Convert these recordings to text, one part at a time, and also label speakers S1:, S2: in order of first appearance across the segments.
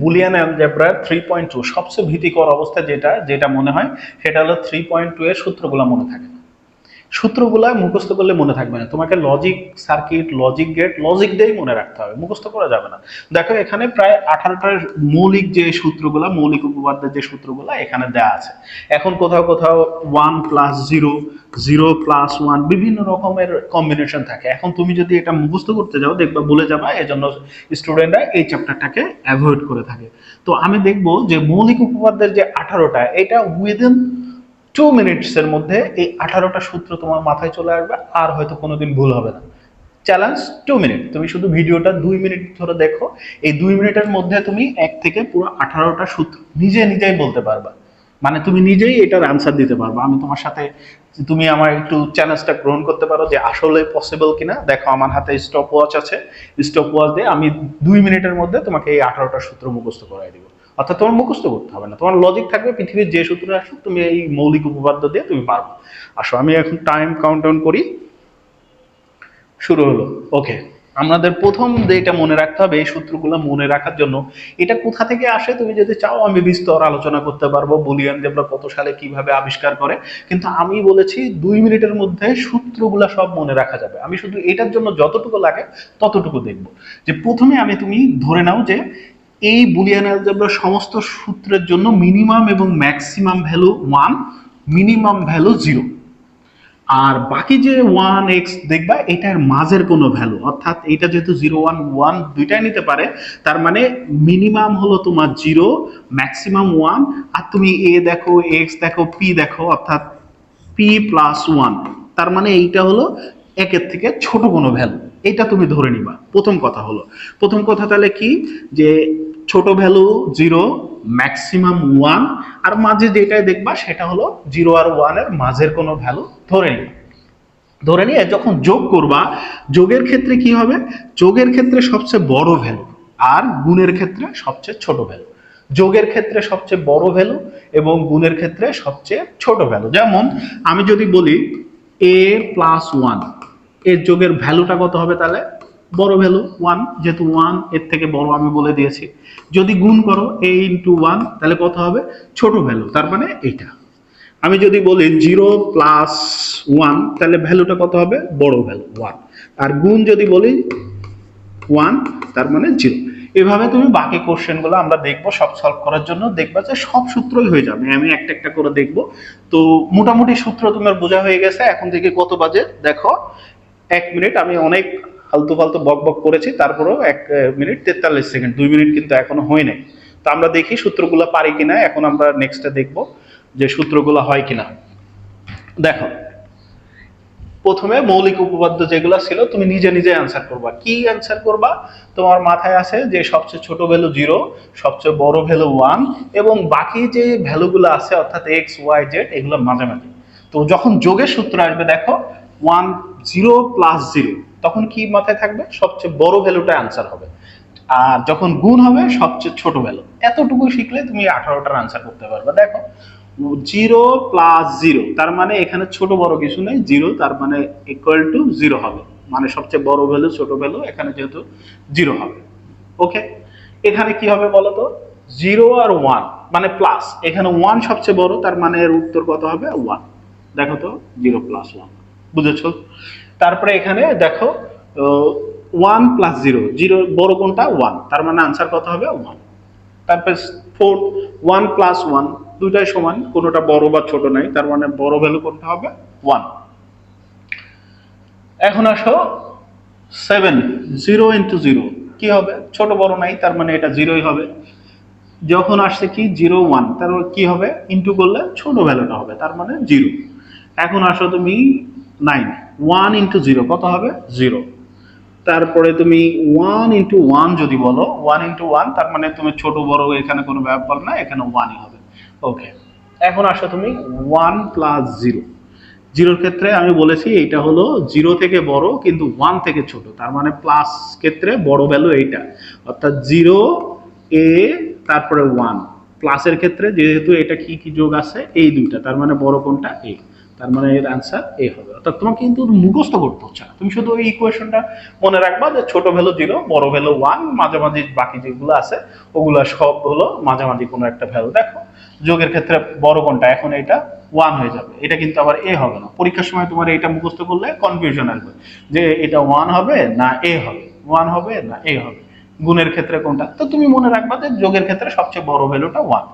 S1: Boolean অ্যালজেব্রার 3.2 সবচেয়ে ভীতিকর অবস্থা যেটা যেটা মনে হয় সেটা হলো 3.2 এর সূত্রগুলো মনে থাকে না। সূত্রগুলা মুখস্থ করলে মনে থাকবে না, তোমাকে logic circuit, logic gate, logic দিয়েই মনে রাখতে হবে, মুখস্থ করা যাবে না। দেখো এখানে প্রায় 18টার মৌলিক যে সূত্রগুলা, মৌলিক উপপাদ্যের যে সূত্রগুলা এখানে দেয়া আছে। এখন কোথাও কোথাও 1 প্লাস 0, 0 প্লাস 1 বিভিন্ন রকমের কম্বিনেশন থাকে। এখন তুমি যদি এটা মুখস্থ করতে যাও দেখবা ভুলে যাবা, এজন্য স্টুডেন্টরা এই চ্যাপ্টারটাকে অ্যাভয়েড করে থাকে। তো আমি দেখবো যে মৌলিক উপপাদ্যের যে 18টা, এটা উইদিন 2 মিনিটসের মধ্যে এই 18টা সূত্র তোমার মাথায় চলে আসবে, আর হয়তো কোনোদিন ভুল হবে না। চ্যালেঞ্জ 2 মিনিট, তুমি শুধু ভিডিওটা 2 মিনিট ধরে দেখো, এই 2 মিনিটের মধ্যে তুমি এক থেকে পুরো 18টা সূত্র নিজেই বলতে পারবা, মানে তুমি নিজেই এটার অ্যান্সার দিতে পারবা। আমি তোমার সাথে, তুমি আমার একটু চ্যালেঞ্জটা গ্রহণ করতে পারো যে আসলে পসিবল কিনা। দেখো আমার হাতে স্টপ ওয়াচ আছে, স্টপ ওয়াচ দিয়ে আমি 2 মিনিটের মধ্যে তোমাকে এই 18টা সূত্র মুখস্থ করাই দিব। অর্থাৎ তোমার মুখস্থ করতে হবে না, তোমার লজিক থাকবে, পৃথিবীর যে সূত্র আসুক তুমি এই মৌলিক উপপাদ্য দিয়ে তুমি পারবে। আসো আমি এখন টাইম কাউন্টডাউন করি, শুরু হলো। ওকে, আমাদের প্রথম যেটা মনে রাখতে হবে, এই সূত্রগুলো মনে রাখার জন্য, এটা কোথা থেকে আসে তুমি যদি চাও আমি বিস্তর আলোচনা করতে পারবো, বুলিয়ান অ্যালজেব্রা কত সালে কিভাবে আবিষ্কার করে, কিন্তু আমি বলেছি 2 মিনিটের মধ্যে সূত্রগুলো সব মনে রাখা যাবে। আমি শুধু এটার জন্য যতটুকু লাগে ততটুকু দেখব। যে প্রথমে তুমি ধরে নাও যে এই বুলিয়ান অ্যালজেব্রার সমস্ত সূত্রের জন্য মিনিমাম এবং ম্যাক্সিমাম ভ্যালু 1, মিনিমাম ভ্যালু 0, আর বাকি যে 1x দেখবা এটার মাঝের কোনো ভ্যালু, অর্থাৎ এটা যেহেতু 0 1 1 দুইটাই নিতে পারে, তার মানে মিনিমাম হলো তোমার 0, ম্যাক্সিমাম 1, আর তুমি a দেখো, x দেখো, p দেখো, অর্থাৎ p প্লাস 1, তার মানে এইটা হলো একের থেকে ছোট কোনো ভ্যালু, এটা তুমি ধরে নিবা। প্রথম কথা হলো, প্রথম কথা তাহলে কি, যে ছোট ভ্যালু 0, ম্যাক্সিমাম 1, আর মাঝে যেটাই দেখবা সেটা হলো 0 আর 1 এর মাঝের কোনো ভ্যালু ধরে নিবা। ধরে নিয়ে যখন যোগ করবা, যোগের ক্ষেত্রে কি হবে, যোগের ক্ষেত্রে সবচেয়ে বড় ভ্যালু আর গুণের ক্ষেত্রে সবচেয়ে ছোট ভ্যালু। যোগের ক্ষেত্রে সবচেয়ে বড় ভ্যালু এবং গুণের ক্ষেত্রে সবচেয়ে ছোট ভ্যালু। যেমন আমি যদি বলি a প্লাস 1, এর যোগের ভ্যালুটা কত হবে, তাহলে বড় ভ্যালু 1, যেহেতু 1 এর থেকে বড় আমি বলে দিয়েছি। যদি গুণ করো a ইন্টু 1, তাহলে কত হবে, ছোট ভ্যালু, তার মানে এইটা। আমি যদি বলি 0 প্লাস 1, তাহলে ভ্যালুটা কত হবে, বড় ভ্যালু 1, আর গুণ যদি বলি 1, তার মানে 0। এভাবে তুমি বাকি কোশ্চেনগুলো আমরা দেখবো সব সলভ করার জন্য, দেখবা যে সব সূত্রই হয়ে যাবে, আমি একটা একটা করে দেখবো। তো মোটামুটি সূত্র তোমার বোঝা হয়ে গেছে। এখন থেকে কত বাজে দেখো, 1 মিনিট, আমি অনেক ফালতু ফালতু বক বক করেছি, তারপরেও 1 মিনিট 43 সেকেন্ড, 2 মিনিট কিন্তু এখনো হয় নাই। তো আমরা দেখি সূত্রগুলো পারি কিনা, এখন আমরা নেক্সটে দেখবো যে সূত্রগুলো হয় কিনা। দেখো প্রথমে মৌলিক উপপাদ্য যেগুলো ছিল তুমি নিজে অ্যান্সার করবা। কি অ্যান্সার করবা, তোমার মাথায় আছে যে সবচেয়ে ছোট ভ্যালু 0, সবচেয়ে বড় ভ্যালু 1, এবং বাকি যে ভ্যালুগুলো আছে অর্থাৎ x y z এগুলো মাঝামাঝি। তো যখন যোগের সূত্র আসবে দেখো 1 0 প্লাস 0, তখন কি মাথায় থাকবে, সবচেয়ে বড় ভ্যালুটা অ্যান্সার হবে। আর যখন গুণ হবে সবচেয়ে ছোট ভ্যালু। এতটুকু শিখলে তুমি 18টার আনসার করতে পারবে। দেখো 0 প্লাস 0, তার মানে এখানে ছোট বড় কিছু নেই, 0 তার মানে ইকুয়াল টু 0 হবে, মানে সবচেয়ে বড় ভ্যালু ছোট ভ্যালু, এখানে যেহেতু 0 হবে। ওকে, এখানে কি হবে বলো তো, 0 আর 1 মানে প্লাস, এখানে 1 সবচেয়ে বড়, তার মানে এর উত্তর কত হবে, 1। দেখো তো 0 প্লাস 1, বুঝেছো? তারপরে এখানে দেখো 1 প্লাস 0, 0 বড় কোনটা, 1, তার মানে আনসার কত হবে, 1। তারপরে 4 1 প্লাস 1, দুইটাই সমান, কোনোটা বড় বা ছোট নাই, তার মানে বড় ভ্যালু কোনটা হবে, 1। এখন আসো 7 0 ইন্টু 0, কি হবে, ছোট বড় নাই, তার মানে এটা 0ই হবে। যখন আসছে কি 0 1, তার মানে কি হবে, ইন্টু করলে ছোট ভ্যালুটা হবে, তার মানে 0। এখন আসো তুমি 9 1 ইন্টু 0 কত হবে, 0। তারপরে তুমি 1 ইন্টু 1 যদি বলো, 1 ইন্টু 1, তার মানে তুমি ছোট বড় এখানে কোনো ব্যাপার না, এখানে 1ই হবে। ওকে, এখন আসো তুমি 1 প্লাস 0, 0 ক্ষেত্রে আমি বলেছি এইটা হলো 0 থেকে বড় কিন্তু 1 থেকে ছোট, তার মানে প্লাস ক্ষেত্রে বড় ভ্যালু এইটা, অর্থাৎ 0 a তারপরে 1। প্লাসের ক্ষেত্রে যেহেতু এটা কি কি যোগ আছে, এই দুইটা, তার মানে বড় কোনটা, a, তার মানে এর অ্যান্সার এ হবে। অর্থাৎ তোমাকে কিন্তু মুখস্থ করতে হচ্ছে না, তুমি শুধু এই ইকুয়েশনটা মনে রাখবা যে ছোট ভ্যালু 0, বড় ভ্যালু 1, মাঝামাঝি বাকি যেগুলো আছে ওগুলা সব হলো মাঝামাঝি কোনো একটা ভ্যালু। দেখো যোগের ক্ষেত্রে বড় কোনটা, এখন এটা 1 হয়ে যাবে, এটা কিন্তু আবার এ হবে না। পরীক্ষার সময় তোমার এটা মুখস্থ করলে কনফিউশন আসবে যে এটা 1 হবে না এ হবে, 1 হবে না এ হবে। গুণের ক্ষেত্রে কোনটা, তো তুমি মনে রাখবা যে যোগের ক্ষেত্রে সবচেয়ে বড় ভ্যালুটা 1।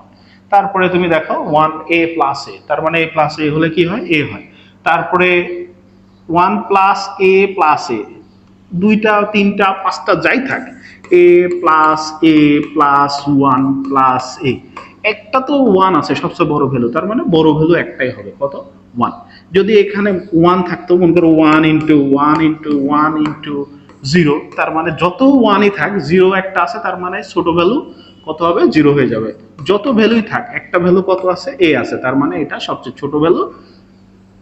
S1: তারপরে তুমি দেখো 1a প্লাস এ, তার মানে a প্লাস এ হলে কি হয়, এ হয়। তারপরে 1 প্লাস এ প্লাস এ, দুইটা তিনটা পাঁচটা যাই থাক, এ প্লাস এ প্লাস 1 প্লাস এ, একটা তো 1 আছে সবচেয়ে বড় ভ্যালু, তার মানে বড় ভ্যালু একটাই হবে, কত, 1। যদি এখানে 1 থাকতো, মনে করো 1 ইন্টু 1 ইন্টু 1 ইন্টু 0, তার মানে যত 1ই থাক 0 একটা আছে, তার মানে ছোট ভ্যালু কত হবে, 0 হয়ে যাবে। যত ভ্যালুই থাক একটা ভ্যালু কত আছে, এ আছে, তার মানে এটা সবচেয়ে ছোট ভ্যালু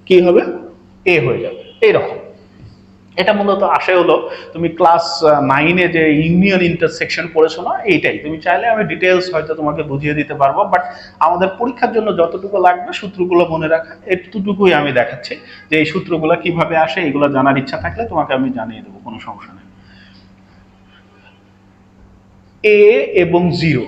S1: কি হবে, এ হয়ে যাবে। এইরকম এটা মূলত আসে হলো তুমি ক্লাস 9-এ যে ইউনিয়ন ইন্টারসেকশন পড়েছো না, এইটাই। তুমি চাইলে আমি ডিটেলস হয়তো তোমাকে বুঝিয়ে দিতে পারবো, বাট আমাদের পরীক্ষার জন্য যতটুকু লাগবে সূত্রগুলো মনে রাখা, এতটুকুই আমি দেখাচ্ছি যে এই সূত্রগুলো কিভাবে আসে, এগুলো জানার ইচ্ছা থাকলে তোমাকে আমি জানিয়ে দেবো, কোনো সমস্যা নেই। এ এবং 0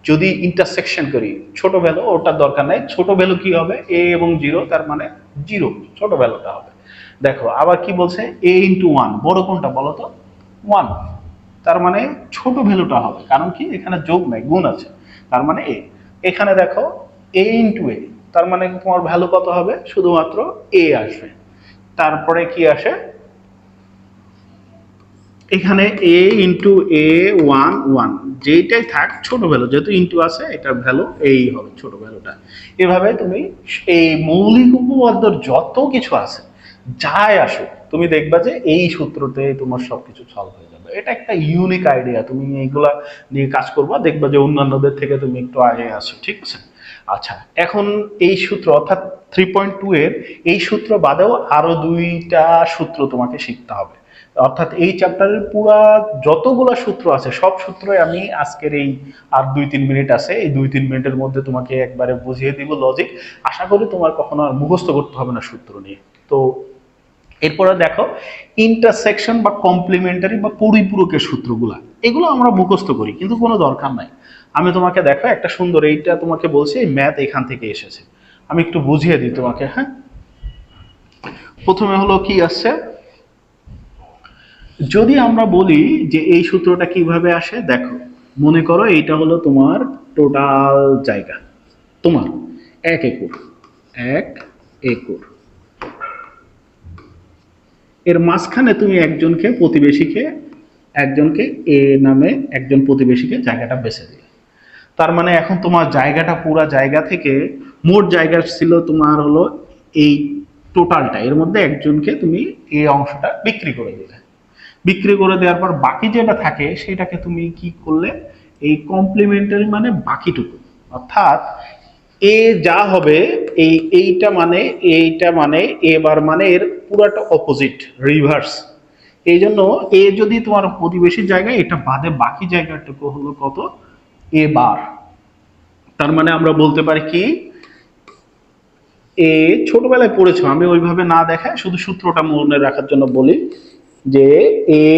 S1: যদি ইন্টারসেকশন করি, ছোট ভ্যালু ওটার দরকার নাই, ছোট ভ্যালু কি হবে, এ এবং 0, তার মানে 0 ছোট ভ্যালুটা হবে। দেখো আবার কি বলছে, এ ইন্টু 1, বড় কোনটা বলো তো, 1, তার মানে ছোট ভ্যালুটা হবে, কারণ কি এখানে যোগ নাই, গুণ আছে, তার মানে এ। এখানে দেখো এ ইন্টু এ, তার মানে তোমার ভ্যালু কত হবে, শুধুমাত্র এ আসবে। তারপরে কি আসে, এখানে এ ইন্টু এ 1 1, যেটাই থাক ছোট ভ্যালু, যেহেতু ইন্টু আছে এটার ভ্যালু এই হবে, ছোট ভ্যালুটা। এভাবে তুমি এই মৌলিক উপপাদ্যর যত কিছু আছে যাই আসুক, তুমি দেখবা যে এই সূত্রতে তোমার সবকিছু সলভ হয়ে যাবে। এটা একটা ইউনিক আইডিয়া, তুমি এইগুলা নিয়ে কাজ করবা, দেখবা যে অন্যান্যদের থেকে তুমি একটু আগে আসো, ঠিক আছে। আচ্ছা, এখন এই সূত্র অর্থাৎ 3.2 এর এই সূত্র বাদেও আরো দুইটা সূত্র তোমাকে শিখতে হবে। অর্থাৎ এই চ্যাপ্টারের পুরা যতগুলো সূত্র আছে সব সূত্রই আমি আজকের এই আর 2-3 মিনিট আছে, এই 2-3 মিনিটের মধ্যে তোমাকে একবারে বুঝিয়ে দিব লজিক। আশা করি তোমার কখনো আর মুখস্থ করতে হবে না সূত্র নিয়ে। তো এরপরে দেখো ইন্টারসেকশন বা কমপ্লিমেন্টারি বা পরিপূরকের সূত্রগুলা, এগুলো আমরা মুখস্থ করি কিন্তু কোনো দরকার নাই। আমি তোমাকে দেখো একটা সুন্দর, এইটা তোমাকে বলছি ম্যাথ এখান থেকে এসেছে, আমি একটু বুঝিয়ে দিই তোমাকে। হ্যাঁ, প্রথমে হলো কি আছে, যদি আমরা বলি যে এই সূত্রটা কিভাবে আসে, দেখো মনে করো এইটা হলো তোমার টোটাল জায়গা, তোমার 1 একর, 1 একর, এর মাঝখানে তুমি একজনকে এ নামে একজন প্রতিবেশীকে জায়গাটা বেছে দিলে। তার মানে এখন তোমার জায়গাটা, পুরা জায়গা থেকে মোট জায়গা ছিল তোমার হলো এই টোটালটা, এর মধ্যে একজনকে তুমি এই অংশটা বিক্রি করে দিলে। বিক্রি করে দেওয়ার পর বাকি যেটা থাকে সেটাকে তুমি কি করলে, এই কমপ্লিমেন্টারি মানে বাকিটুকু, অর্থাৎ এ যা হবে এইটা মানে এবার মানে এর পুরাটা অপোজিট, রিভার্স। এই জন্য এ যদি তোমার প্রতিবেশীর জায়গায়, এটা বাদে বাকি জায়গাটুকু হলো কত, এ বার। তার মানে আমরা বলতে পারি কি, এ ছোটবেলায় পড়েছো, আমি ওইভাবে না দেখায় শুধু সূত্রটা মনে রাখার জন্য বলি যে A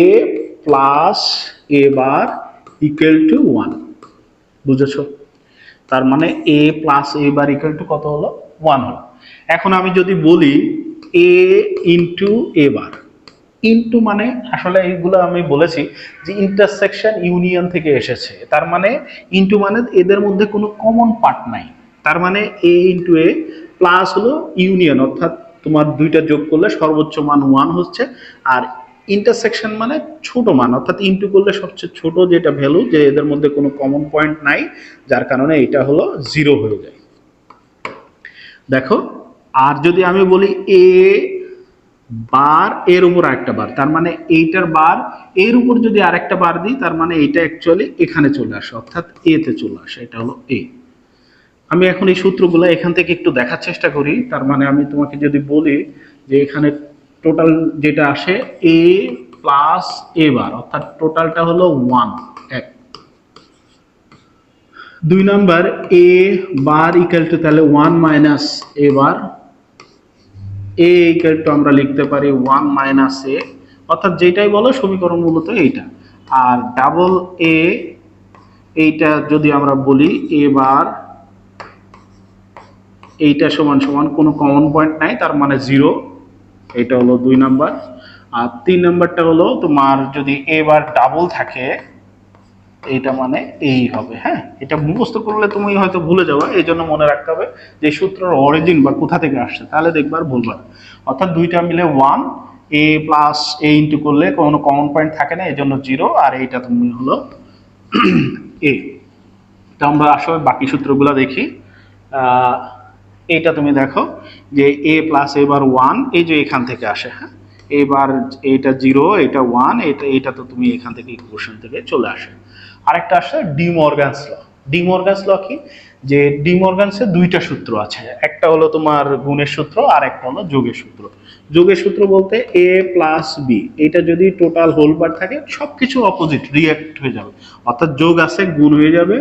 S1: plus A bar equal to 1, বুঝেছো? তার মানে A plus A bar equal to কত হলো, 1 হলো। এখন আমি যদি বলি এ ইন্টু এ বার, ইন্টু মানে আসলে এইগুলো আমি বলেছি যে ইন্টারসেকশন ইউনিয়ন থেকে এসেছে, তার মানে ইন্টু মানে এদের মধ্যে কোনো কমন পার্ট নাই, তার মানে এ ইন্টু এ প্লাস হলো ইউনিয়ন, অর্থাৎ তোমার দুইটা যোগ করলে সর্বোচ্চ মান 1 হচ্ছে, আর ইন্টারসেকশন মানে ছোট মান, অর্থাৎ ইন্টু করলে সবচেয়ে ছোট যেটা ভ্যালু, যে এদের মধ্যে কোনো কমন পয়েন্ট নাই, যার কারণে এটা হলো 0 হয়ে যায়। দেখো, আর যদি আমি বলি এ বার এর উপর আরেকটা বার, তার মানে এইটার বার এর উপর যদি আরেকটা বার দিই, তার মানে এটা অ্যাকচুয়ালি এখানে চলে আসে, অর্থাৎ এ তে চলে আসে, এটা হলো এ। আমি এখন এই সূত্রগুলো এখান থেকে একটু দেখার চেষ্টা করি। তার মানে আমি তোমাকে যদি বলি যে এখানে টোটাল যেটা আসে এ প্লাস এ বার, অর্থাৎ টোটালটা হলো 1, 1। 2 number A bar equal two তাহলে 1 minus A bar, A equal two আমরা লিখতে পারি 1 মাইনাস এ, অর্থাৎ যেটাই বলো সমীকরণ মূলত এইটা। আর ডাবল এ এইটা যদি আমরা বলি এ বার এইটা সমান সমান কোনো কমন পয়েন্ট নাই, তার মানে 0, এটা হলো 2 নাম্বার। আর 3 নাম্বারটা হলো তোমার যদি এ বার ডাবল থাকে এইটা মানে এই হবে। হ্যাঁ, এটা মুখস্থ করলে তুমি হয়তো ভুলে যাবে, এই জন্য মনে রাখতে হবে যে সূত্রের অরিজিন বা কোথা থেকে আসছে, তাহলে দেখবার ভুলবা। অর্থাৎ দুইটা মিলে 1, এ প্লাস এ ইন্টু করলে কোনো কমন পয়েন্ট থাকে না, এই জন্য 0, আর এইটা তুমি হলো এ। তা আমরা আসলে বাকি সূত্রগুলো দেখি। এইটা তুমি দেখো যে এ প্লাস এবার 1, এই যে এখান থেকে আসে। হ্যাঁ, এবার এটা 0, এটা 1, এটা তো তুমি এখান থেকে ইকুয়েশন থেকে চলে আসে। আরেকটা আসে ডি মর্গানস ল। ডি মর্গানস ল কি, যে ডি মর্গানসের দুইটা সূত্র আছে, একটা হলো তোমার গুণের সূত্র আর একটা হলো যোগের সূত্র। যোগের সূত্র বলতে এ প্লাস বি, এটা যদি টোটাল হোল বার থাকে সবকিছু অপোজিট রিঅ্যাক্ট হয়ে যাবে, অর্থাৎ যোগ আছে গুণ হয়ে যাবে,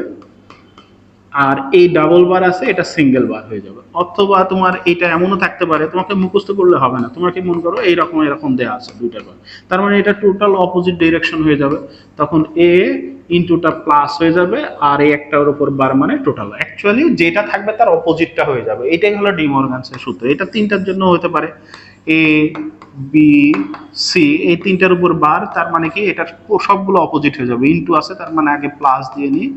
S1: আর এই ডাবল বার আছে এটা সিঙ্গেল বার হয়ে যাবে। অথবা তোমার এটা এমনও থাকতে পারে, তোমাকে মুখস্থ করলে হবে না, তোমাকে মনে করো এইরকম এরকম দেয়া আছে দুইটার বার, তার মানে এটা টোটাল অপোজিট ডিরেকশন হয়ে যাবে, তখন এ ইন্টুটা প্লাস হয়ে যাবে, আর এই একটার উপর বার মানে টোটাল, অ্যাকচুয়ালি যেটা থাকবে তার অপোজিটটা হয়ে যাবে। এটাই হলো ডি মর্গানসের সূত্র। এটা তিনটার জন্য হতে পারে, এ বি সি, এই তিনটার উপর বার, তার মানে কি এটা সবগুলো অপোজিট হয়ে যাবে, ইন্টু আছে তার মানে আগে প্লাস দিয়ে নিই,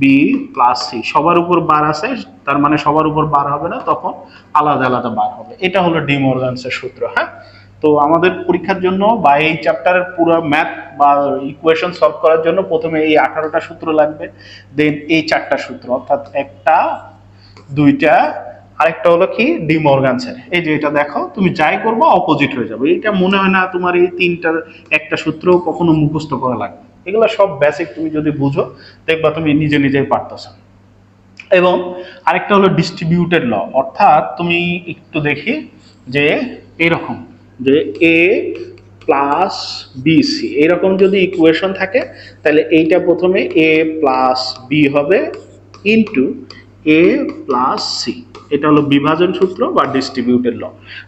S1: বি প্লাস সি, সবার উপর বার আছে তার মানে সবার উপর বার হবে না, তখন আলাদা আলাদা বার হবে। এটা হলো ডি মর্গানসের সূত্র। হ্যাঁ, তো আমাদের পরীক্ষার জন্য বা এই চ্যাপ্টারের পুরো ম্যাথ বা ইকুয়েশন সলভ করার জন্য প্রথমে এই 18টা সূত্র লাগবে, দেন এই 4টা সূত্র, অর্থাৎ একটা, দুইটা, আরেকটা হলো কি ডি মর্গানসের। এই যে এটা দেখো, তুমি যাই করবা অপোজিট হয়ে যাবে, এটা মনে হয় না তোমার এই তিনটার একটা সূত্র কখনো মুখস্থ করা লাগবে। এগুলো সব বেসিক তুমি যদি বুঝো দেখবা তুমি নিজে নিজেই পারতেছ। এবং আরেকটা হলো ডিস্ট্রিবিউটেড ল, অর্থাৎ তুমি একটু দেখি যে এরকম যে এ প্লাস বিসি এরকম যদি ইকুয়েশন থাকে, তাহলে এইটা প্রথমে এ প্লাস বি হবে ইন্টু এ প্লাস সি, এটা হলো বিভাজন সূত্র বা ডিস্ট্রিবিউটেড ল।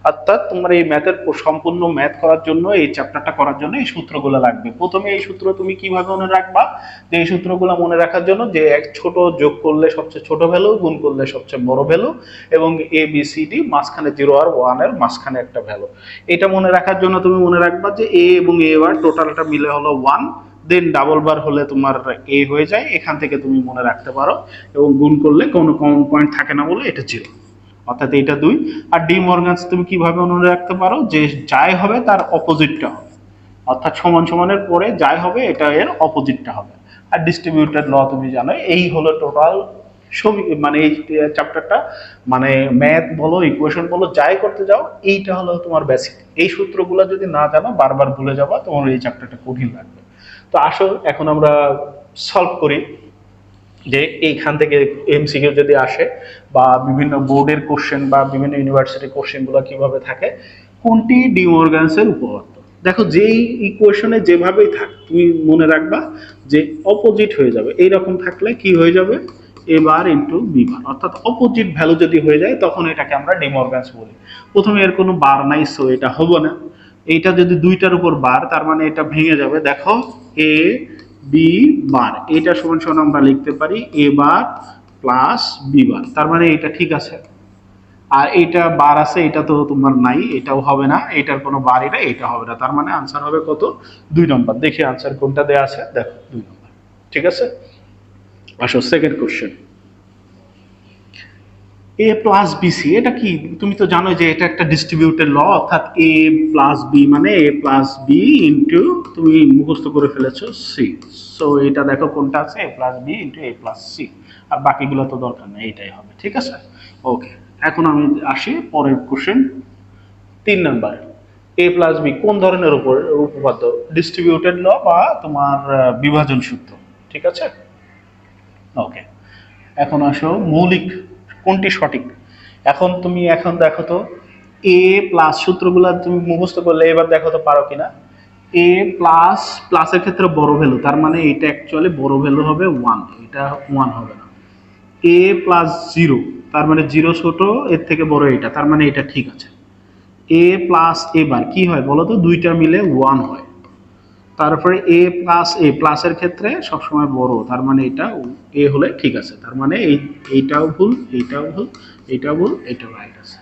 S1: অর্থাৎ তোমার এই ম্যাথের সম্পূর্ণ ম্যাথ করার জন্য, এই চ্যাপ্টারটা করার জন্য এই সূত্রগুলো লাগবে। প্রথমে এই সূত্র তুমি কিভাবে মনে রাখবা, যে এই সূত্রগুলো মনে রাখার জন্য যে এক ছোট যোগ করলে সবচেয়ে ছোট ভ্যালু, গুণ করলে সবচেয়ে বড় ভ্যালু, এবং এ বি সি ডি মাঝখানে 0 আর 1 এর মাঝখানে একটা ভ্যালু। এটা মনে রাখার জন্য তুমি মনে রাখবা যে এ এবং এ বার টোটালটা মিলে হলো 1, দেন ডাবল বার হলে তোমার এ হয়ে যায়, এখান থেকে তুমি মনে রাখতে পারো, এবং গুণ করলে কোনো কমন পয়েন্ট থাকে না বলে এটা 0, অর্থাৎ এটা 2। আর ডি মর্গানস তুমি কিভাবে মনে রাখতে পারো, যে যাই হবে তার অপোজিটটা হবে, অর্থাৎ সমান সমানের পরে যাই হবে এটা এর অপোজিটটা হবে। আর ডিস্ট্রিবিউটেড ল তুমি জানো, এই হলো টোটাল মানে এই চ্যাপ্টারটা, মানে ম্যাথ বলো ইকুয়েশন বলো যাই করতে যাও, এইটা হলো তোমার বেসিক। এই সূত্রগুলো যদি না জানো বারবার ভুলে যাবা, তোমার এই চ্যাপ্টারটা কঠিন লাগবে। তো আসো এখন আমরা সলভ করি, যে এইখান থেকে এমসিকিউ যদি আসে বা বিভিন্ন বোর্ডের কোশ্চেন বা বিভিন্ন ইউনিভার্সিটির কোশ্চেনগুলো কিভাবে থাকে, কোনটি ডি মর্গানসের উপপাদ্য। দেখো যেই ইকুয়েশনে যেভাবেই থাক তুমি মনে রাখবা যে অপোজিট হয়ে যাবে, এইরকম থাকলে কি হয়ে যাবে, এ বার ইন্টু বি বার, অর্থাৎ অপোজিট ভ্যালু যদি হয়ে যায় তখন এটাকে আমরা ডি মর্গানস বলি। প্রথমে এর কোনো বার নাই, সো এটা হবে না। এইটা যদি দুইটার উপর বার, তার মানে এটা ভেঙে যাবে। দেখো এ বি বার, এটা সমান সমান আমরা লিখতে পারি এ বার প্লাস বি বার, তার মানে এটা ঠিক আছে। আর এটা বার আছে, এটা তো তোমার নাই, এটাও হবে না, এটার কোনো বার এটা হবে না, তার মানে আনসার হবে কত, 2 নম্বর। দেখি আনসার কোনটা দেয়া আছে, দেখো 2 নম্বর। ঠিক আছে, আসো সেকেন্ড কোশ্চেন। এ প্লাস বিসি এটা কি, তুমি তো জানো যে এটা একটা ডিস্ট্রিবিউটেড ল, অর্থাৎ এ প্লাস বি মানে এ প্লাস বি ইন্টু, তুমি মুখস্থ করে ফেলেছো সি। সো এটা দেখো কোনটা আছে, এ প্লাস বি ইন্টু এ প্লাস সি, আর বাকিগুলো তো দরকার নেই, এটাই হবে। ঠিক আছে, ওকে। এখন আমি আসি পরের কোশ্চেন 3 নাম্বার। এ প্লাস বি কোন ধরনের উপপাদ্য, ডিস্ট্রিবিউটেড ল বা তোমার বিভাজন সূত্র। ঠিক আছে, ওকে। এখন আসো মৌলিক কোনটি সঠিক। এখন তুমি এখন দেখো তো এ প্লাস সূত্রগুলো তুমি মুখস্থ করলে এবার দেখো তো পারো কিনা। এ প্লাস প্লাসের ক্ষেত্রে বড় ভ্যালু, তার মানে এটা অ্যাকচুয়ালি বড় ভ্যালু হবে 1, এটা 1 হবে না। এ প্লাস 0, তার মানে 0 ছোট, এর থেকে বড় এটা, তার মানে এটা ঠিক আছে। এ প্লাস এ বার কি হয় বলো তো, দুইটা মিলে 1 হয়। তারপরে এ প্লাস এ, প্লাসের ক্ষেত্রে সবসময় বড়, তার মানে এটা এ হলে ঠিক আছে, তার মানে এইটাও ভুল, এইটাও ভুল, এইটাও ভুল, এইটাও রাইট আছে।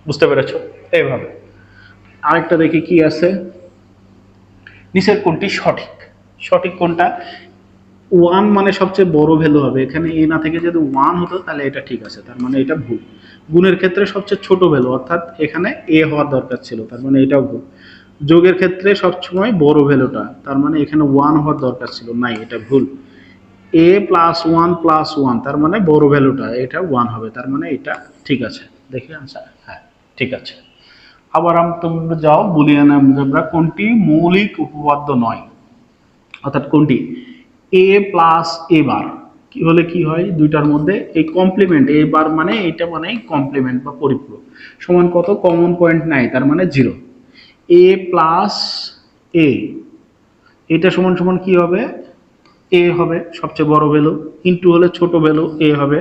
S1: বুঝতে পেরেছো? এইভাবে। আরেকটা দেখি কি আছে, নিচের কোনটি সঠিক? সঠিক কোনটা? 1 মানে সবচেয়ে বড় ভ্যালু হবে, এখানে এ না থেকে যদি 1 হতো তাহলে এটা ঠিক আছে, তার মানে এটা ভুল। গুণের ক্ষেত্রে সবচেয়ে ছোট ভ্যালু, অর্থাৎ এখানে এ হওয়ার দরকার ছিল, তার মানে এটাও ভুল। যোগের ক্ষেত্রে সবসময় বড় ভ্যালুটা, তার মানে এখানে 1 হওয়ার দরকার ছিল, নাই, এটা ভুল। এ প্লাস 1 প্লাস 1, তার মানে বড় ভ্যালুটা, এটা 1 হবে, তার মানে এটা ঠিক আছে। দেখি আনসার, হ্যাঁ ঠিক আছে। আবার তোমরা যাও বুলিয়ান অ্যালজেব্রা, কোনটি মৌলিক উপপাদ্য নয়, অর্থাৎ কোনটি এ প্লাস এ বার কি হলে কি হয়, দুইটার মধ্যে এই কমপ্লিমেন্ট, এ বার মানে এটা মানে কমপ্লিমেন্ট বা পরিপূরক, সমান কত, কমন পয়েন্ট নাই, তার মানে 0। এ প্লাস এ, এটা সমান সমান কি হবে, এ হবে সবচেয়ে বড় ভ্যালু, ইনটু হলে ছোট ভ্যালু এ হবে।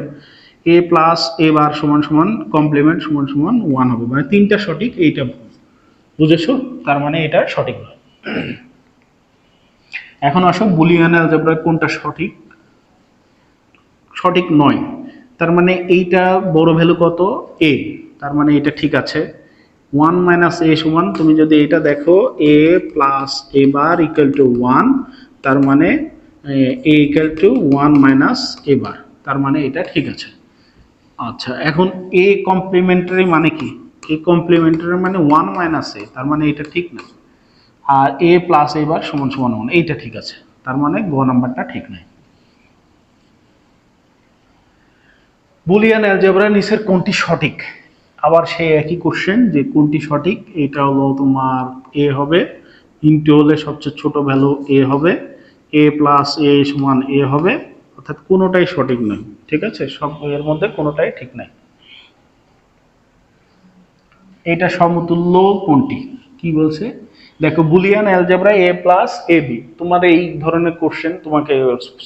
S1: এ প্লাস এ বার সমান সমান কমপ্লিমেন্ট সমান সমান 1 হবে, মানে তিনটা সঠিক, এইটা ভুল। বুঝেছো? তার মানে এটা সঠিক নয়। এখন আসো বুলিয়ান অ্যালজেব্রা কোনটা সঠিক? সঠিক নয়, তার মানে এইটা বড় ভ্যালু কত, এ, তার মানে এটা ঠিক আছে। 1 মাইনাস এ সমান, তুমি যদি এটা দেখো A plus A bar equal to 1, তার মানে A equal to 1 minus A bar, তার মানে এটা ঠিক আছে। আচ্ছা, এখন এ কমপ্লিমেন্টারি মানে কি? এ কমপ্লিমেন্টারি মানে 1 মাইনাস এ, তার মানে এটা ঠিক না। আর এ প্লাস এ বার সমান সমান 1, এইটা ঠিক আছে, তার মানে গ নাম্বারটা ঠিক নাই। বুলিয়ান অ্যালজেব্রা নিচের কোনটি সঠিক? আবার সেই একই কোশ্চেন, যে কোনটি সঠিক, এটা হলো তোমার এ হবে, ইনটু হলে সবচেয়ে ছোট ভ্যালু এ হবে, এ প্লাস এ সমান এ হবে, অর্থাৎ কোনোটাই সঠিক নয়। ঠিক আছে, সব এর মধ্যে কোনোটাই ঠিক নাই। এটা সমতুল্য কোনটি? কি বলছে দেখো, Boolean algebra A plus A B, তোমার এই ধরনের কোশ্চেন তোমাকে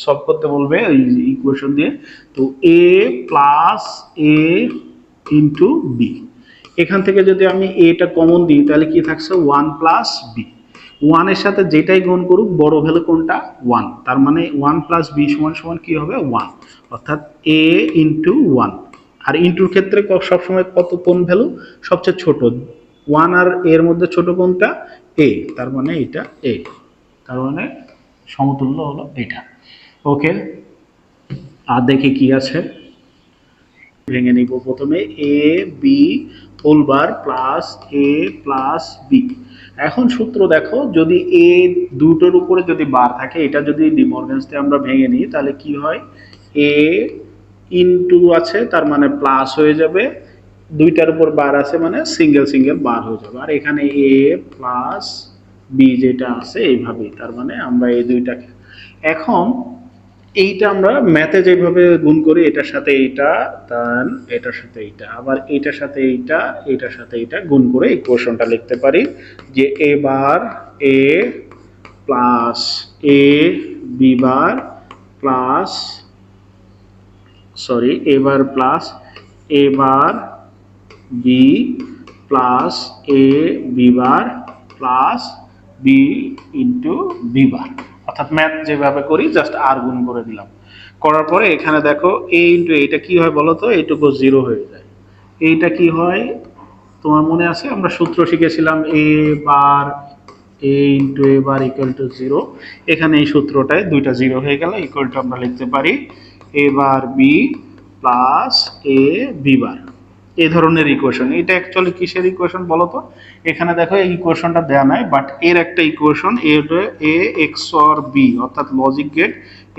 S1: সলভ করতে বলবে এই ইকুয়েশন দিয়ে। তো এ প্লাস এ ইন্টু বি, এখান থেকে যদি আমি এটা কমন দিই তাহলে কি থাকছে, 1 প্লাস বি। 1 এর সাথে যেটাই গুণ করুক বড় ভ্যালু কোনটা, 1, তার মানে 1 প্লাস বি সমান সমান কি হবে, 1, অর্থাৎ এ ইন্টু 1। আর ইন্টুর ক্ষেত্রে সবসময় কত, কোন ভ্যালু সবচেয়ে ছোট, 1 আর এর মধ্যে ছোট কোনটা, এ, তার মানে এটা এ, তার মানে সমতুল্য হলো এটা। ওকে, আর দেখি কি আছে, ভেঙে নিব। প্রথমে A B whole bar plus A plus B. এখন সূত্র দেখো, যদি এ দুটোর উপরে যদি বার থাকে, এটা যদি ডিমর্গেন্স দিয়ে আমরা ভেঙে নিই তাহলে কি হয়, এ ইনটু আছে তার মানে প্লাস হয়ে যাবে, দুইটার উপর বার আছে মানে সিঙ্গেল সিঙ্গেল বার হয়ে যাবে, আর এখানে এ প্লাস বি যেটা আছে এইভাবেই, তার মানে আমরা এই দুইটাকে, এখন এইটা আমরা ম্যাথে যেভাবে গুণ করি, এটার সাথে এইটা, তার এটার সাথে এইটা, আবার এইটার সাথে এইটা, এটার সাথে এইটা গুণ করে ইকুয়েশনটা লিখতে পারি, যে A bar A plus A B bar plus, sorry, A bar plus A bar B plus A B bar plus B into B bar, অর্থাৎ ম্যাথ যেভাবে করি জাস্ট আর গুণ করে দিলাম। করার পরে এখানে দেখো এ ইন্টু এইটা কি হয় বলো তো, এইটুকু 0 হয়ে যায়। এইটা কি হয় তোমার মনে আছে, আমরা সূত্র শিখেছিলাম A bar A into A bar equal to 0, এখানে এই সূত্রটায় দুইটা 0 হয়ে গেল, ইকুয়াল টু আমরা লিখতে পারি এ bar B plus A B বার, এই ধরনের ইকুয়েশন। এটা অ্যাকচুয়ালি কিসের ইকুয়েশন বলো তো, এখানে দেখো এই ইকুয়েশনটা দেয়া নাই, বাট এর একটা equation, A X or B, অর্থাৎ logic gate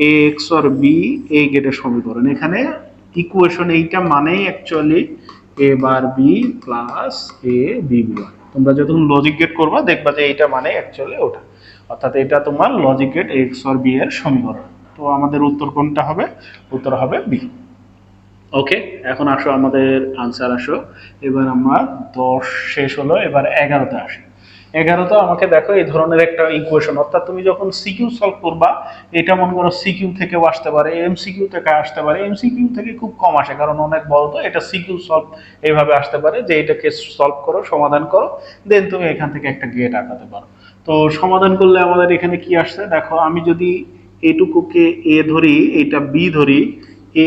S1: A X or B, এই গেটের সমীকরণ। এখানে ইকুয়েশন এইটা মানেই actually A bar B plus A B bar. তোমরা যখন লজিক গেট করবা দেখবা যে এইটা মানে অ্যাকচুয়ালি ওটা, অর্থাৎ এটা তোমার logic gate X or B এর সমীকরণ। তো আমাদের উত্তর কোনটা হবে, উত্তর হবে বি। ওকে, এখন আসো আমাদের আনসার আসো, এবার আমরা 10 শেষ হলো, এবার 11তে আসি। 11 তো আমাকে দেখো এই ধরনের একটা ইকুয়েশন, অর্থাৎ তুমি যখন সিকিউ সলভ করবা, এটা মনে করো সিকিউ থেকেও আসতে পারে, এমসিকিউ থেকে আসতে পারে, এমসিকিউ থেকে খুব কম আসে কারণ অনেক বড়, তো এটা সিকিউ সলভ এইভাবে আসতে পারে যে এটাকে সলভ করো, সমাধান করো, দেন তুমি এখান থেকে একটা গেট আঁকাতে পারো। তো সমাধান করলে আমাদের এখানে কি আসছে দেখো, আমি যদি এটুকুকে এ ধরি, এটা বি ধরি,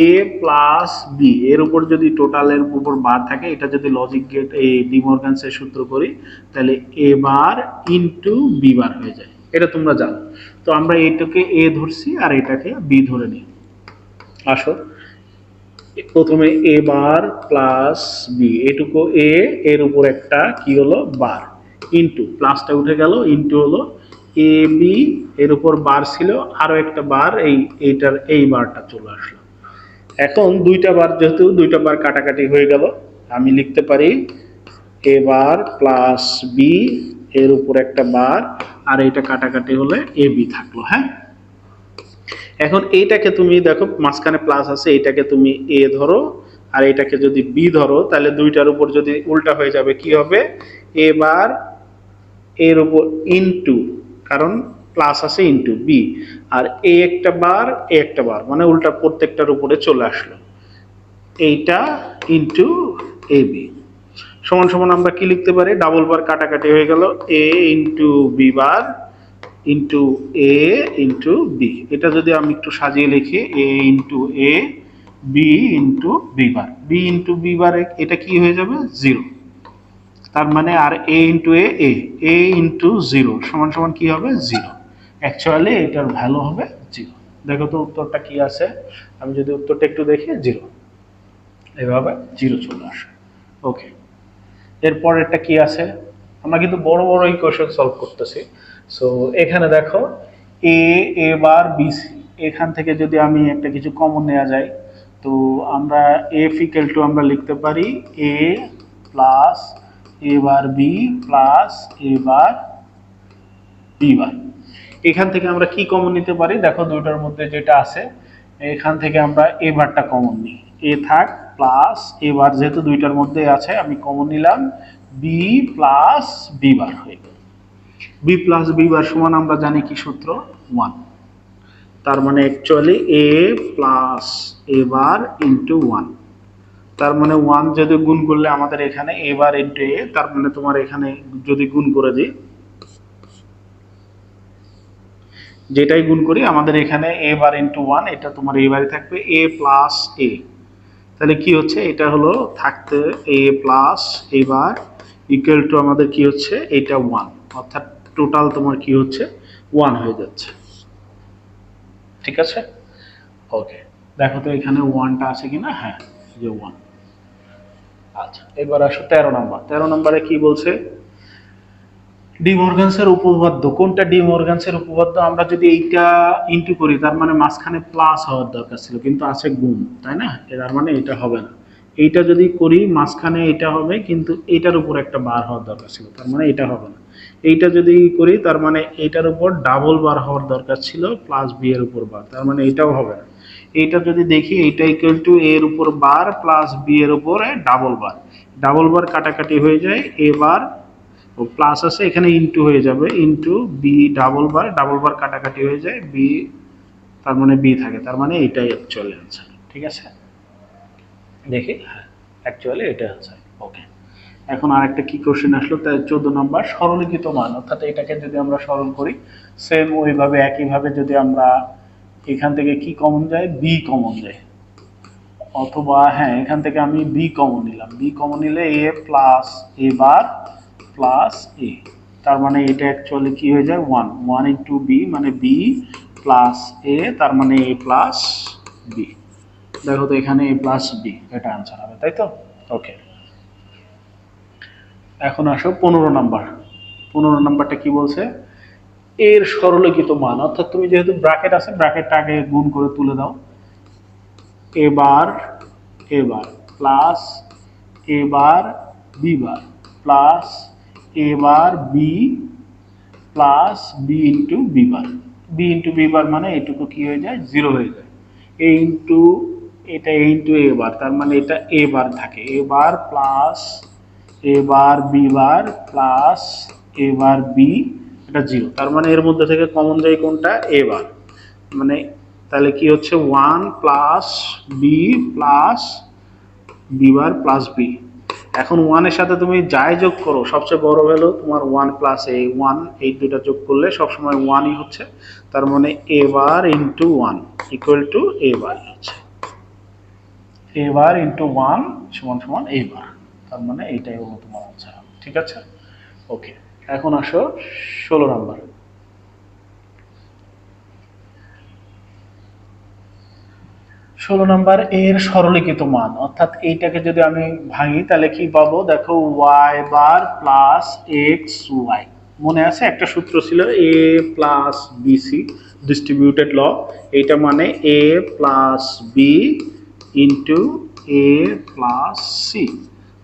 S1: এ প্লাস বি এর উপর যদি টোটালের উপর বার থাকে, এটা যদি লজিক গেট এই ডিমর্গানসের সূত্র করি, তাহলে এ বার ইনটু বি বার হয়ে যায়, এটা তোমরা জানো। তো আমরা এটাকে এ ধরছি আর এটাকে বি ধরে নিই। আসো প্রথমে এ বার প্লাস বি, এটুকু এ, এর উপর একটা কি হলো বার, ইনটু প্লাসটা উঠে গেল, ইনটু হলো এ বি, এর উপর বার ছিল আরো একটা বার, এইটার এই বারটা চলে আসলো। এখন দুইটা বার, যেহেতু দুইটা বার কাটাকাটি হয়ে গেল, আমি লিখতে পারি এ বার প্লাস বি, এর উপর একটা বার, আর এইটা কাটাকাটি হলে এ বি থাকলো। হ্যাঁ, এখন এইটাকে তুমি দেখো মাঝখানে প্লাস আছে, এইটাকে তুমি এ ধরো আর এটাকে যদি বি ধরো, তাহলে দুইটার উপর যদি উল্টা হয়ে যাবে, কি হবে, এ বার এর উপর ইনটু, কারণ প্লাস আছে ইনটু বি, আর এ একটা বার এ একটা বার, মানে উল্টা প্রত্যেকটার উপরে চলে আসলো, এইটা ইনটু এ বি সমান সমান আমরা কি লিখতে পারি, ডাবল বার কাটাকাটি হয়ে গেল, A into B bar into A into B. এটা যদি আমি একটু সাজিয়ে লিখি, A into A, B into B bar, B into B bar, এটা কি হয়ে যাবে জিরো, তার মানে আর A into A into zero সমান সমান কি হবে জিরো, অ্যাকচুয়ালি এটার ভ্যালু হবে জিরো। দেখো তো উত্তরটা কি আছে, আমি যদি উত্তরটা একটু দেখি, জিরো, এভাবে জিরো চলে আসে। ওকে, এরপরেরটা কি আছে, আমরা কিন্তু বড় বড় ইকুয়েশন সলভ করতেছি। সো এখানে দেখো এ বার বি সি, এখান থেকে যদি আমি একটা কিছু কমন নেওয়া যায়, তো আমরা এফ ইকুয়াল টু আমরা লিখতে পারি এ plus A bar B plus A bar B বার। এখান থেকে আমরা কি কমন নিতে পারি, দেখো দুইটার মধ্যে যেটা আছে, এখান থেকে আমরা এ বারটা কমন নিই, এ থাক প্লাস এ বার, যেহেতু দুইটার মধ্যে আছে আমি কমন নিলাম, বি প্লাস বি বার হয়ে গেল। বি প্লাস বি বার সমান আমরা জানি কি সূত্র, 1, তার মানে actually A plus A bar into 1, তার মানে 1 যদি গুণ করলে আমাদের এখানে এ বার ইন্টু এ, তার মানে তোমার এখানে যদি গুণ করে দিই, যেটাই গুণ করি আমাদের এখানে এ বার ইন্টু 1, এটা তোমার এ বারই থাকবে, এ প্লাস এ, তাহলে কি হচ্ছে, এটা হলো থাকতে A plus A bar equal to আমাদের কি হচ্ছে, এটা 1, অর্থাৎ টোটাল তোমার কি হচ্ছে 1 হয়ে যাচ্ছে। ঠিক আছে, ওকে, দেখো তো এখানে 1টা আছে কিনা, হ্যাঁ যে 1। আচ্ছা, এবার আসো 13 নম্বর। 13 নম্বরে কি বলছে, ডিমর্গানসের উপপাদ্য, কোনটা ডিমর্গানসের উপপাদ্য, আমরা যদি এইটা ইনটু করি তার মানে মাঝখানে প্লাস হওয়ার দরকার ছিল, কিন্তু আছে গুণ, তাই না, তার মানে এটা হবে না। এইটা যদি করি মাঝখানে এটা হবে, কিন্তু এইটার উপর একটা বার হওয়ার দরকার ছিল, তার মানে এটা হবে না। এইটা যদি করি তার মানে এইটার উপর ডাবল বার হওয়ার দরকার ছিল, প্লাস বি এর উপর বার, তার মানে এটাও হবে না। এইটা যদি দেখি, এইটা ইকুয়াল টু এর উপর বার প্লাস বি এর উপরে ডাবল বার, ডাবল বার কাটাকাটি হয়ে যায়, এবার ও প্লাস আছে এখানে ইনটু হয়ে যাবে, ইনটু বি ডাবল বার কাটাকাটি হয়ে যায়, বি, তার মানে বি থাকে, তার মানে এটাই অ্যাকচুয়ালি आंसर। ঠিক আছে, দেখি, হ্যাঁ অ্যাকচুয়ালি এটা आंसर। ওকে, এখন আরেকটা কি কোশ্চেন আসলো, তাই 14 নম্বর, সরলীকৃত মান, অর্থাৎ এটাকে যদি আমরা সরল করি, সেম ওইভাবে একইভাবে যদি আমরা এখান থেকে কি কমন যায়, বি কমন যায়, অথবা হ্যাঁ এখান থেকে আমি বি কমন নিলাম, বি কমন নিলে এ প্লাস এ বার প্লাস এ, তার মানে এটা অ্যাকচুয়ালি কি হয়ে যায় 1 ইন্টু বি, মানে বি প্লাস এ, তার মানে এ প্লাস বি। দেখো তো এখানে এ প্লাস বি, এটা আনসার হবে, তাই তো। ওকে, এখন আসো 15 নাম্বার। 15 নাম্বারটা কি বলছে, এর সরলীকৃত মান, অর্থাৎ তুমি যেহেতু ব্র্যাকেট আছে, ব্র্যাকেটটা আগে গুণ করে তুলে দাও, এবার A bar plus A bar B bar plus A bar B plus B into B bar, B into B bar মানে এটুকু কি হয়ে যায়, জিরো হয়ে যায়, এ ইন্টু এটা এ ইন্টু এ বার, তার মানে এটা এ বার থাকে, এ bar plus A bar B bar plus A bar B, এটা 0, তার মানে এর মধ্যে থেকে কমন যায় কোনটা, এ বার, মানে তাহলে কি হচ্ছে 1 plus B plus B bar plus B. এখন 1 এর সাথে তুমি যাই যোগ করো সবচেয়ে বড় ভ্যালু তোমার 1 প্লাস এ 1, এই দুইটা যোগ করলে সবসময় 1ই হচ্ছে, তার মানে এ বার ইন্টু 1 ইকুয়াল টু এ বার হচ্ছে, এ বার ইন্টু 1 সমান সমান এ বার, তার মানে এইটাই হলো তোমার আনসার। ঠিক আছে, ওকে। এখন আসো 16 নাম্বার। 16 নাম্বার এর সরলীকৃত মান, অর্থাৎ এইটাকে যদি আমি ভাঙি তাহলে কি পাবো, দেখো y bar plus x Y. মনে আছে একটা সূত্র ছিল এ প্লাস বিসি ডিস্ট্রিবিউটেড ল, এইটা মানে A plus B into A plus C.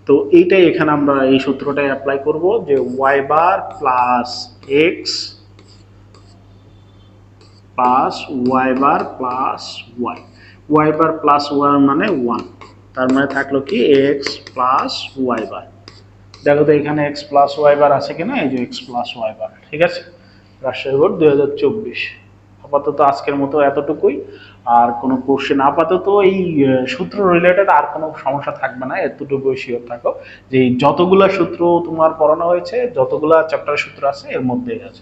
S1: তো এইটাই এখানে আমরা এই সূত্রটাই অ্যাপ্লাই করব, যে y bar plus x plus y bar plus Y, y bar plus Y মানে 1, তার মানে থাকলো কি এক্স প্লাস ওয়াই বার। দেখো তো এখানে এক্স প্লাস ওয়াই বার আছে কিনা, এই যে এক্স প্লাস ওয়াই বার। ঠিক আছে, রাজশাহী বোর্ড 2024। আপাতত আজকের মতো এতটুকুই, আর কোনো কোশ্চেন আপাতত এই সূত্র রিলেটেড আর কোনো সমস্যা থাকবে না, এতটুকু শিওর থাকো যে যতগুলা সূত্র তোমার পড়ানো হয়েছে, যতগুলা চ্যাপ্টারের সূত্র আছে এর মধ্যেই আছে।